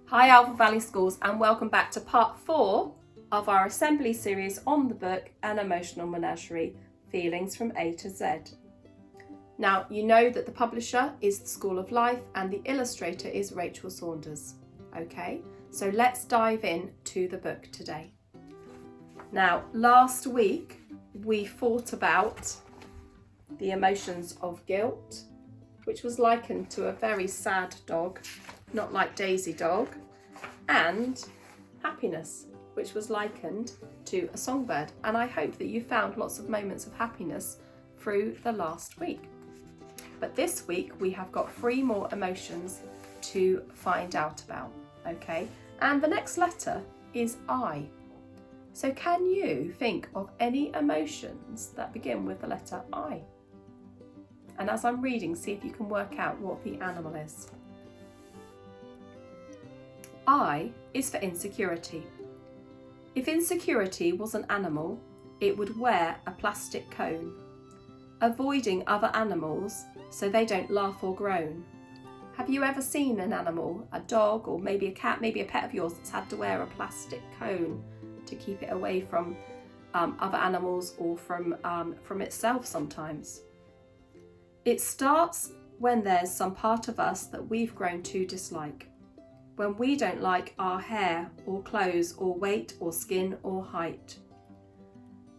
Hi Alpha Valley Schools, and welcome back to part 4 of our assembly series on the book An Emotional Menagerie, Feelings from A to Z. Now, you know that the publisher is the School of Life and the illustrator is Rachael Saunders. Okay, so let's dive in to the book today. Now, last week we thought about the emotions of guilt, which was likened to a very sad dog, not like Daisy Dog, and happiness, which was likened to a songbird. And I hope that you found lots of moments of happiness through the last week. But this week we have got 3 more emotions to find out about, okay? And the next letter is I. So can you think of any emotions that begin with the letter I? And as I'm reading, see if you can work out what the animal is. I is for insecurity. If insecurity was an animal, it would wear a plastic cone, avoiding other animals so they don't laugh or groan. Have you ever seen an animal, a dog or maybe a cat, maybe a pet of yours that's had to wear a plastic cone to keep it away from other animals or from itself sometimes? It starts when there's some part of us that we've grown to dislike. When we don't like our hair or clothes or weight or skin or height.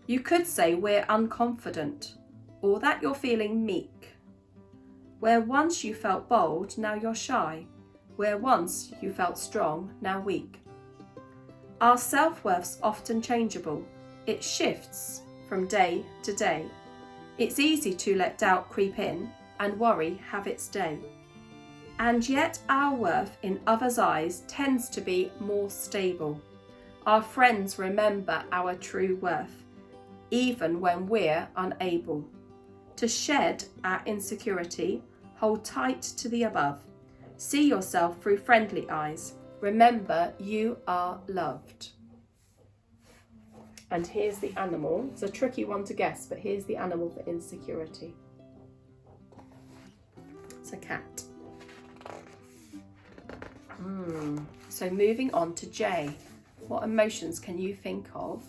You could say we're unconfident, or that you're feeling meek. Where once you felt bold, now you're shy. Where once you felt strong, now weak. Our self-worth's often changeable. It shifts from day to day. It's easy to let doubt creep in and worry have its day. And yet our worth in others' eyes tends to be more stable. Our friends remember our true worth, even when we're unable. To shed our insecurity, hold tight to the above. See yourself through friendly eyes. Remember you are loved. And here's the animal. It's a tricky one to guess, but here's the animal for insecurity. It's a cat. So moving on to J. What emotions can you think of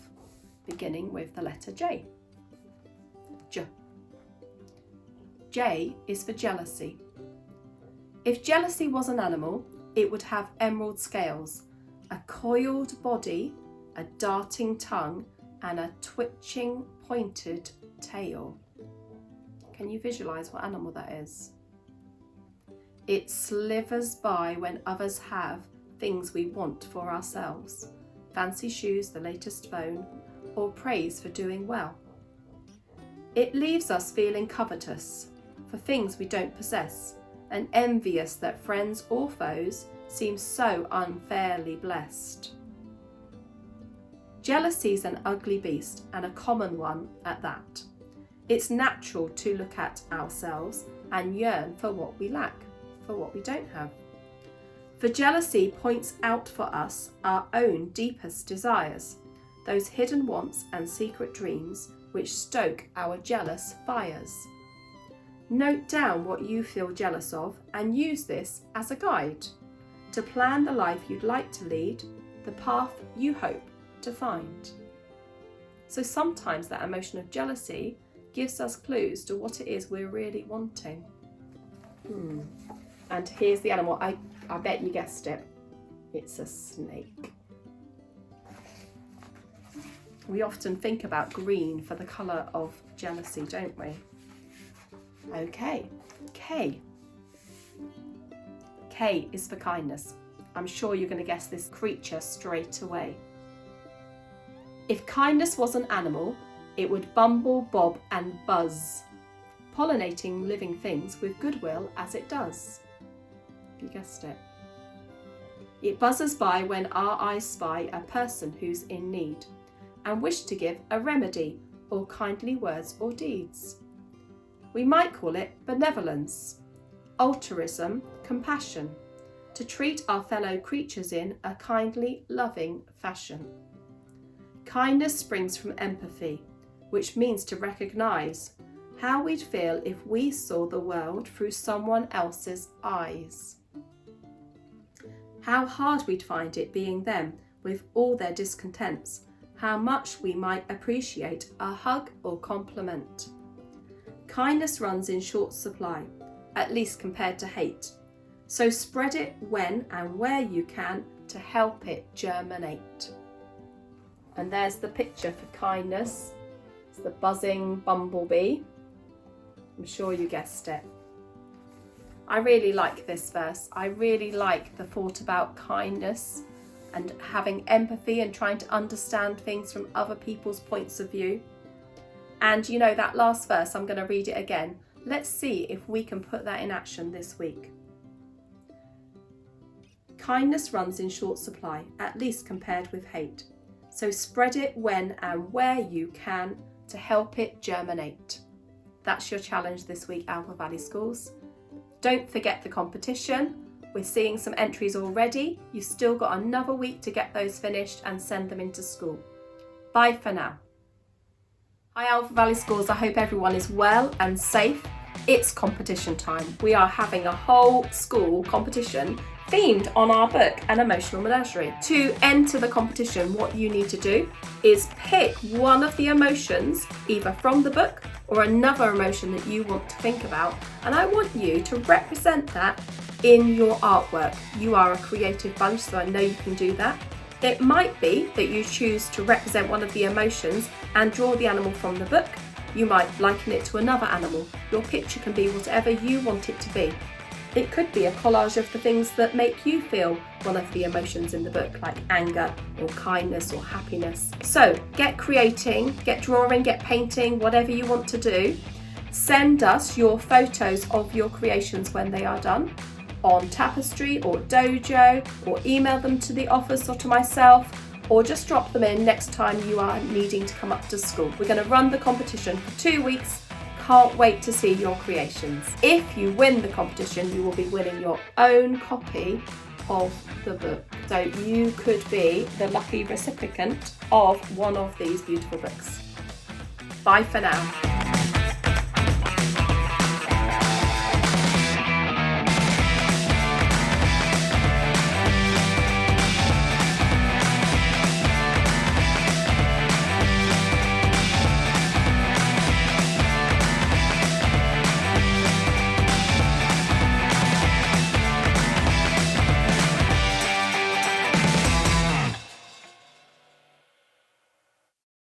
beginning with the letter J? J. J is for jealousy. If jealousy was an animal, it would have emerald scales, a coiled body, a darting tongue, and a twitching pointed tail. Can you visualize what animal that is? It slithers by when others have things we want for ourselves. Fancy shoes, the latest phone, or praise for doing well. It leaves us feeling covetous for things we don't possess and envious that friends or foes seem so unfairly blessed. Jealousy is an ugly beast, and a common one at that. It's natural to look at ourselves and yearn for what we lack, for what we don't have. For jealousy points out for us our own deepest desires, those hidden wants and secret dreams which stoke our jealous fires. Note down what you feel jealous of and use this as a guide to plan the life you'd like to lead, the path you hope to find. So sometimes that emotion of jealousy gives us clues to what it is we're really wanting. And here's the animal. I bet you guessed it. It's a snake. We often think about green for the colour of jealousy, don't we? Okay, K. K is for kindness. I'm sure you're going to guess this creature straight away. If kindness was an animal, it would bumble, bob and buzz, pollinating living things with goodwill as it does. You guessed it. It buzzes by when our eyes spy a person who's in need and wish to give a remedy or kindly words or deeds. We might call it benevolence, altruism, compassion, to treat our fellow creatures in a kindly, loving fashion. Kindness springs from empathy, which means to recognise how we'd feel if we saw the world through someone else's eyes. how hard we'd find it being them with all their discontents, how much we might appreciate a hug or compliment. Kindness runs in short supply, at least compared to hate. So spread it when and where you can to help it germinate. And there's the picture for kindness. It's the buzzing bumblebee. I'm sure you guessed it. I really like this verse. I really like the thought about kindness and having empathy and trying to understand things from other people's points of view. And you know, that last verse, I'm going to read it again. Let's see if we can put that in action this week. Kindness runs in short supply, at least compared with hate. So spread it when and where you can to help it germinate. That's your challenge this week, Alpha Valley Schools. Don't forget the competition. We're seeing some entries already. You've still got another week to get those finished and send them into school. Bye for now. Hi Alpha Valley Schools, I hope everyone is well and safe. It's competition time. We are having a whole school competition themed on our book, An Emotional Menagerie. To enter the competition, what you need to do is pick one of the emotions, either from the book or another emotion that you want to think about, and I want you to represent that in your artwork. You are a creative bunch, so I know you can do that. It might be that you choose to represent one of the emotions and draw the animal from the book. You might liken it to another animal. Your picture can be whatever you want it to be. It could be a collage of the things that make you feel one of the emotions in the book, like anger or kindness or happiness. So get creating, get drawing, get painting, whatever you want to do. Send us your photos of your creations when they are done on Tapestry or Dojo, or email them to the office or to myself, or just drop them in next time you are needing to come up to school. We're going to run the competition for 2 weeks. Can't wait to see your creations. If you win the competition, you will be winning your own copy of the book. So you could be the lucky recipient of one of these beautiful books. Bye for now.